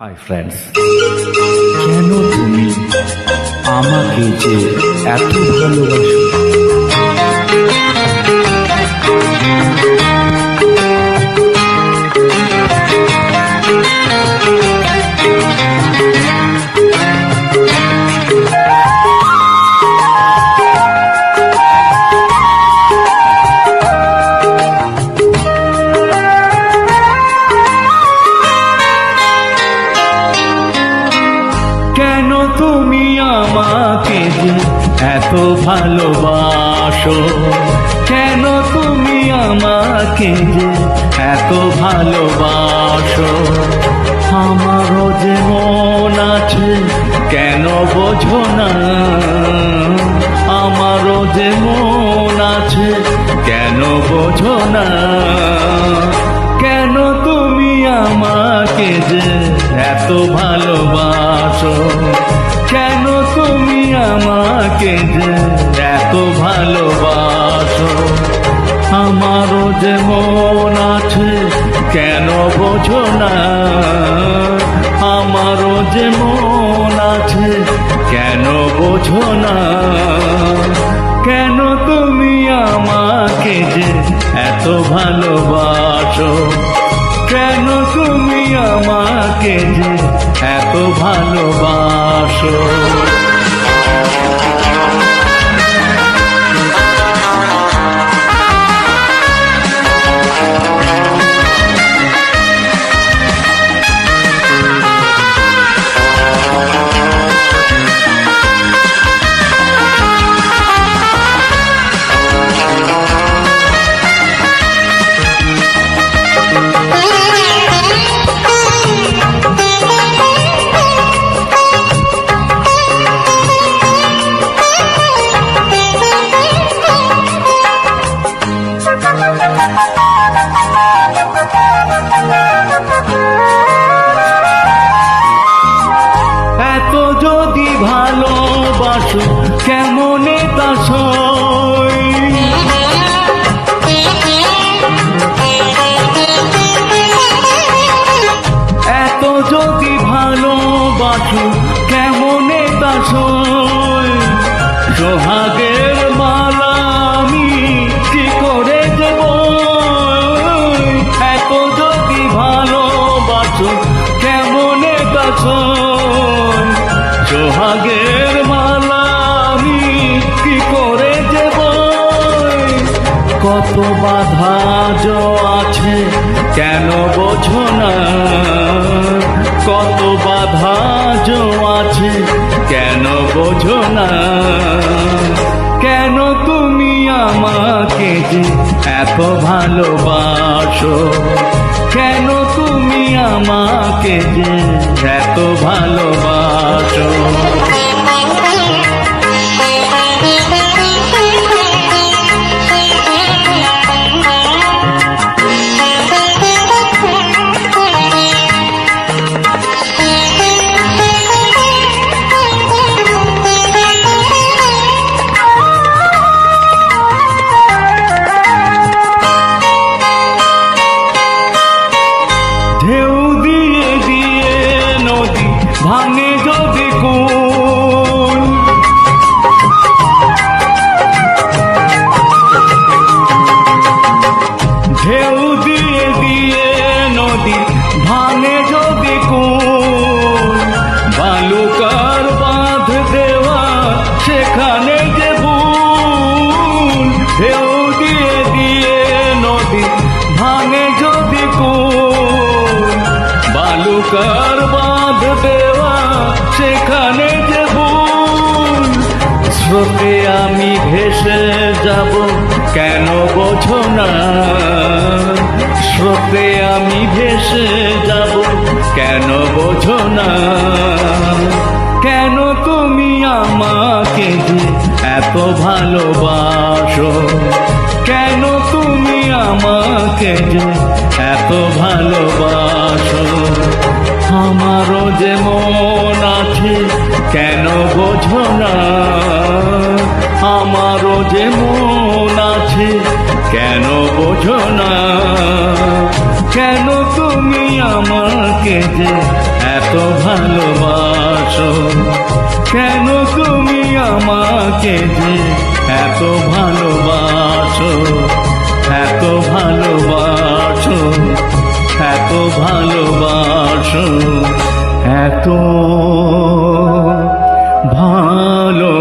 Hi friends, কেন তুমি আমাকে যে এত ভালোবাসো? কেন তুমি আমাকে যে এত ভালোবাসো? কেন তুমি আমাকে যে এত ভালোবাসো? আমারও যে মন আছে, কেন বোঝো না? আমারও যে মন আছে, কেন বোঝো না? কেন তুমি আমাকে যে এত ভালোবাসো? কেন তুমি আমাকে যে এত ভালোবাসো? আমারও যে মন আছে, কেন বোঝো না? আমারও যে মন আছে, কেন বোঝো না? কেন তুমি আমাকে যে এত ভালোবাসো? কেন তুমি আমাকে যে এত ভালোবাসো? এত যদি ভালোবাসো, কেমনে তা সই? এত যদি ভালোবাসো, কেমনে তা সই? সোহাগের মালা আমি কি করে দেব? এত যদি ভালোবাসো, কেমনে তা সই? সোহাগের মালা আমি কি করে দেব? কত বাধা আছে, কেন বোঝো না? কত বাধা আছে, কেন বোঝো না? কেন তুমি আমাকে যে এত ভালোবাসো? কেন তুমি আমাকে যে এত ভালোবাসো? ঢেউ দিয়ে দিয়ে নদী ভাঙে যদি কুল, ঢেউ দিয়ে দিয়ে নদী ভাঙে যদি কুল, বালুকার বাঁধ দেওয়া সেখানে যে ভুল। ঢেউ দিয়ে দিয়ে নদী ভাঙে যদি কুল, বালুকার বাঁধ দেওয়া সেখানে যে ভুল। স্রোতে আমি ভেসে যাব, কেন বোঝো না? স্রোতে আমি ভেসে যাব, কেন বোঝো না? কেন তুমি আমাকে যে এত ভালোবাসো? কেন তুমি আমাকে যে এত ভালোবাসো? আমারও যে মন আছে, কেন বোঝো না? আমারও যে মন আছে, আছে কেন বোঝো না? কেন তুমি আমাকে যে এত ভালোবাসো? কেন তুমি আমাকে যে এত ভালোবাসো? এত ভালোবাসো, এত ভালোবাসো, এত ভালো